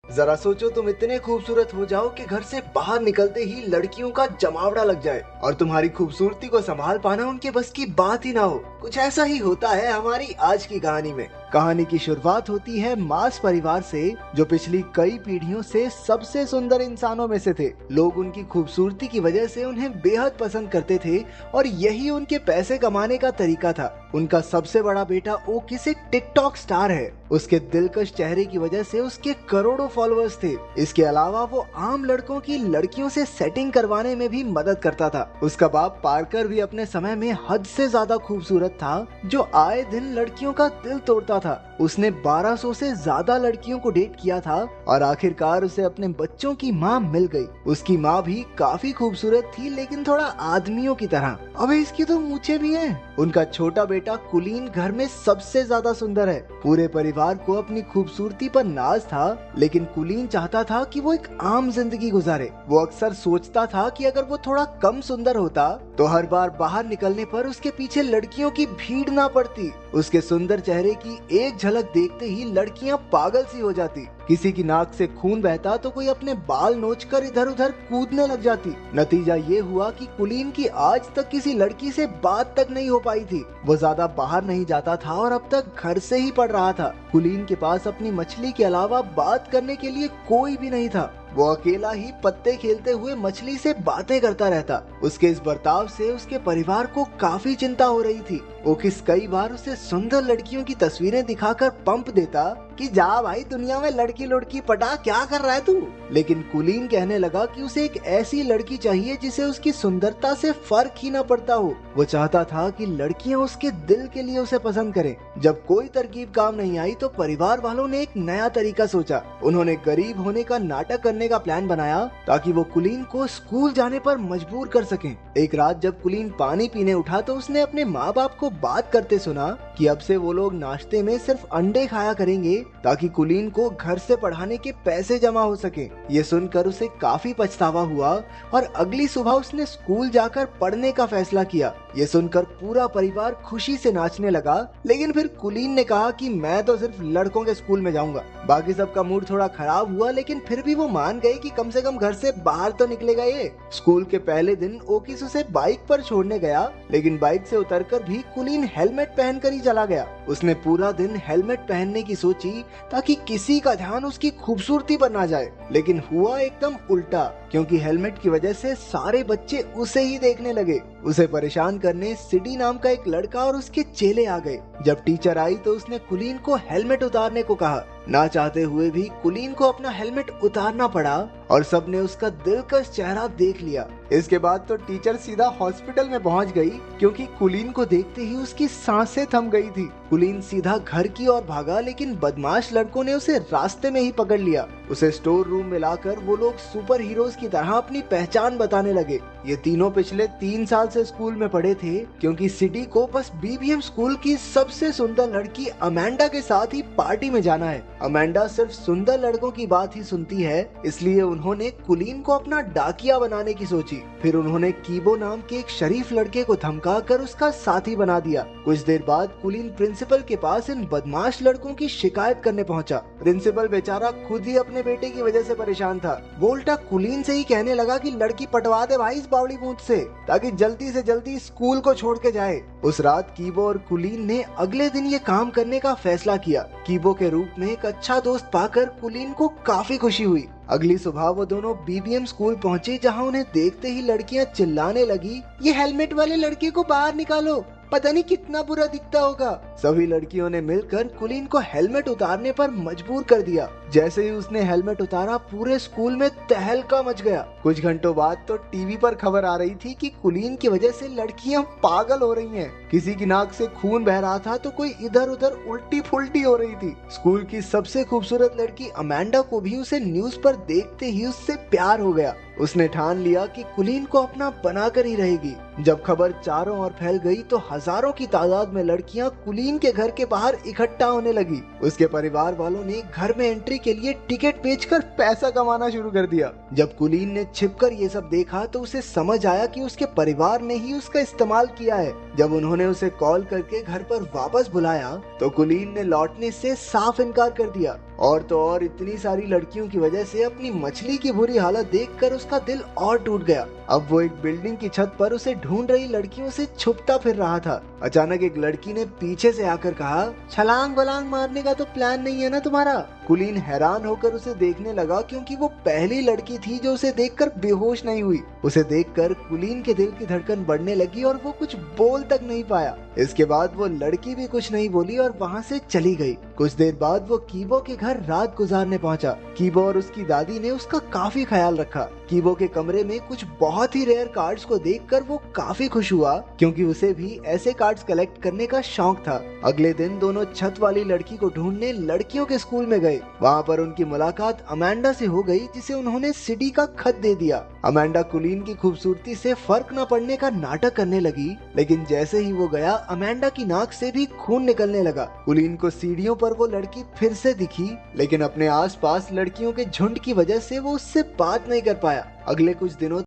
जरा सोचो, तुम इतने खूबसूरत हो जाओ कि घर से बाहर निकलते ही लड़कियों का जमावड़ा लग जाए और तुम्हारी खूबसूरती को संभाल पाना उनके बस की बात ही ना हो। कुछ ऐसा ही होता है हमारी आज की कहानी में। कहानी की शुरुआत होती है मार्स परिवार से, जो पिछली कई पीढ़ियों से सबसे सुंदर इंसानों में से थे। लोग उनकी खूबसूरती की वजह से उन्हें बेहद पसंद करते थे और यही उनके पैसे कमाने का तरीका था। उनका सबसे बड़ा बेटा ओकिस एक टिकटॉक स्टार है। उसके दिलकश चेहरे की वजह से उसके करोड़ों फॉलोअर्स थे। इसके अलावा वो आम लड़कों की लड़कियों से सेटिंग करवाने में भी मदद करता था। उसका बाप पार्कर भी अपने समय में हद से ज्यादा खूबसूरत था, जो आए दिन लड़कियों का दिल तोड़ता था। उसने 1200 से ज्यादा लड़कियों को डेट किया था और आखिरकार उसे अपने बच्चों की माँ मिल गई। उसकी माँ भी काफी खूबसूरत थी, लेकिन थोड़ा आदमियों की तरह। अबे इसकी तो मूछें भी हैं। उनका छोटा बेटा कुलीन घर में सबसे ज्यादा सुंदर है। पूरे परिवार को अपनी खूबसूरती पर नाज था, लेकिन कुलीन चाहता था कि वो एक आम जिंदगी गुजारे। वो अक्सर सोचता था कि अगर वो थोड़ा कम सुंदर होता तो हर बार बाहर निकलने पर उसके पीछे लड़कियों की भीड़ ना पड़ती। उसके सुंदर चेहरे की एक झलक देखते ही लड़कियां पागल सी हो जाती। किसी की नाक से खून बहता तो कोई अपने बाल नोचकर इधर उधर कूदने लग जाती। नतीजा ये हुआ कि कुलीन की आज तक किसी लड़की से बात तक नहीं हो पाई थी। वो ज्यादा बाहर नहीं जाता था और अब तक घर से ही पढ़ रहा था। कुलीन के पास अपनी मछली के अलावा बात करने के लिए कोई भी नहीं था। वो अकेला ही पत्ते खेलते हुए मछली से बातें करता रहता। उसके इस बर्ताव से उसके परिवार को काफी चिंता हो रही थी। ओकिस कई बार उसे सुंदर लड़कियों की तस्वीरें दिखाकर पंप देता कि जा भाई, दुनिया में लड़की लड़की पटा, क्या कर रहा है तू। लेकिन कुलीन कहने लगा कि उसे एक ऐसी लड़की चाहिए जिसे उसकी सुंदरता से फर्क ही न पड़ता हो। वो चाहता था कि लड़कियां उसके दिल के लिए उसे पसंद करें। जब कोई तरकीब काम नहीं आई तो परिवार वालों ने एक नया तरीका सोचा। उन्होंने गरीब होने का नाटक करने का प्लान बनाया ताकि वो कुलीन को स्कूल जाने पर मजबूर कर सकें। एक रात जब कुलीन पानी पीने उठा तो उसने अपने माँ बाप को बात करते सुना कि अब से वो लोग नाश्ते में सिर्फ अंडे खाया करेंगे ताकि कुलीन को घर से पढ़ाने के पैसे जमा हो सके। ये सुनकर उसे काफी पछतावा हुआ और अगली सुबह उसने स्कूल जाकर पढ़ने का फैसला किया। ये सुनकर पूरा परिवार खुशी से नाचने लगा, लेकिन फिर कुलीन ने कहा कि मैं तो सिर्फ लड़कों के स्कूल में जाऊंगा। बाकी सबका मूड थोड़ा खराब हुआ, लेकिन फिर भी वो मान गए कि कम से कम घर से बाहर तो निकलेगा ये। स्कूल के पहले दिन ओकिस उसे बाइक पर छोड़ने गया, लेकिन बाइक से उतरकर भी कुलीन हेलमेट पहनकर ही चला गया। उसने पूरा दिन हेलमेट पहनने की सोची ताकि किसी का ध्यान उसकी खूबसूरती पर ना जाए, लेकिन हुआ एकदम उल्टा, क्योंकि हेलमेट की वजह से सारे बच्चे उसे ही देखने लगे। उसे परेशान करने सिडी नाम का एक लड़का और उसके चेले आ गए। जब टीचर आई तो उसने कुलीन को हेलमेट उतारने को कहा। ना चाहते हुए भी कुलीन को अपना हेलमेट उतारना पड़ा और सबने उसका दिलकश चेहरा देख लिया। इसके बाद तो टीचर सीधा हॉस्पिटल में पहुंच गई, क्योंकि कुलीन को देखते ही उसकी सांसें थम गई थी। कुलीन सीधा घर की ओर भागा, लेकिन बदमाश लड़कों ने उसे रास्ते में ही पकड़ लिया। उसे स्टोर रूम में लाकर वो लोग सुपर हीरोज की तरह अपनी पहचान बताने लगे। ये तीनों पिछले 3 साल से स्कूल में पढ़े थे, क्योंकि सिटी को बस बीबीएम स्कूल की सबसे सुंदर लड़की अमेंडा के साथ ही पार्टी में जाना है। अमेंडा सिर्फ सुंदर लड़कों की बात ही सुनती है, इसलिए उन्होंने कुलीन को अपना डाकिया बनाने की सोची। फिर उन्होंने कीबो नाम के एक शरीफ लड़के को धमका कर उसका साथी बना दिया। कुछ देर बाद कुलीन प्रिंसिपल के पास इन बदमाश लड़कों की शिकायत करने पहुंचा। प्रिंसिपल बेचारा खुद ही अपने बेटे की वजह से परेशान था। वो उल्टा कुलीन से ही कहने लगा कि लड़की पटवा दे भाई इस बावड़ी बूथ से, ताकि जल्दी से जल्दी स्कूल को छोड़ के जाए। उस रात कीबो और कुलीन ने अगले दिन ये काम करने का फैसला किया। कीबो के रूप में एक अच्छा दोस्त पाकर कुलीन को काफी खुशी हुई। अगली सुबह वो दोनों बीबीएम स्कूल पहुंचे, जहां उन्हें देखते ही लड़कियां चिल्लाने लगी, ये हेलमेट वाले लड़के को बाहर निकालो, पता नहीं कितना बुरा दिखता होगा। सभी लड़कियों ने मिलकर कुलीन को हेलमेट उतारने पर मजबूर कर दिया। जैसे ही उसने हेलमेट उतारा, पूरे स्कूल में तहलका मच गया। कुछ घंटों बाद तो टीवी पर खबर आ रही थी कि कुलीन की वजह से लड़कियां पागल हो रही हैं। किसी की नाक से खून बह रहा था तो कोई इधर उधर उल्टी फुल्टी हो रही थी। स्कूल की सबसे खूबसूरत लड़की अमेंडा को भी उसे न्यूज पर देखते ही उससे प्यार हो गया। उसने ठान लिया कि कुलीन को अपना बनाकर ही रहेगी। जब खबर चारों ओर फैल गई तो हजारों की तादाद में लड़कियां कुलीन के घर के बाहर इकट्ठा होने लगी। उसके परिवार वालों ने घर में एंट्री के लिए टिकट बेचकर पैसा कमाना शुरू कर दिया। जब कुलीन ने छिपकर ये सब देखा तो उसे समझ आया कि उसके परिवार ने ही उसका इस्तेमाल किया है। जब उन्होंने उसे कॉल करके घर पर वापस बुलाया तो कुलीन ने लौटने से साफ इनकार कर दिया। और तो और इतनी सारी लड़कियों की वजह से अपनी मछली की बुरी हालत देखकर उसका दिल और टूट गया। अब वो एक बिल्डिंग की छत पर उसे ढूंढ रही लड़कियों से छुपता फिर रहा था। अचानक एक लड़की ने पीछे से आकर कहा, छलांग वलांग मारने का तो प्लान नहीं है ना तुम्हारा? कुलीन हैरान होकर उसे देखने लगा, क्योंकि वो पहली लड़की थी जो उसे देखकर बेहोश नहीं हुई। उसे देखकर कुलीन के दिल की धड़कन बढ़ने लगी और वो कुछ बोल तक नहीं पाया। इसके बाद वो लड़की भी कुछ नहीं बोली और वहाँ से चली गई। कुछ देर बाद वो कीबो के घर रात गुजारने पहुंचा। कीबो और उसकी दादी ने उसका काफी ख्याल रखा। कीबो के कमरे में कुछ बहुत ही रेयर कार्ड्स को देखकर वो काफी खुश हुआ, क्योंकि उसे भी ऐसे कार्ड्स कलेक्ट करने का शौक था। अगले दिन दोनों छत वाली लड़की को ढूंढने लड़कियों के स्कूल में गए। वहाँ पर उनकी मुलाकात अमेंडा से हो गई, जिसे उन्होंने सीडी का खत दे दिया। अमेंडा कुलीन की खूबसूरती से फर्क न पड़ने का नाटक करने लगी, लेकिन जैसे ही वो गया अमेंडा की नाक से भी खून निकलने लगा। कुलीन को सीढ़ियों पर वो लड़की फिर से दिखी, लेकिन अपने आसपास लड़कियों के झुंड की वजह से वो उससे बात नहीं कर पाया। अगले कुछ दिनों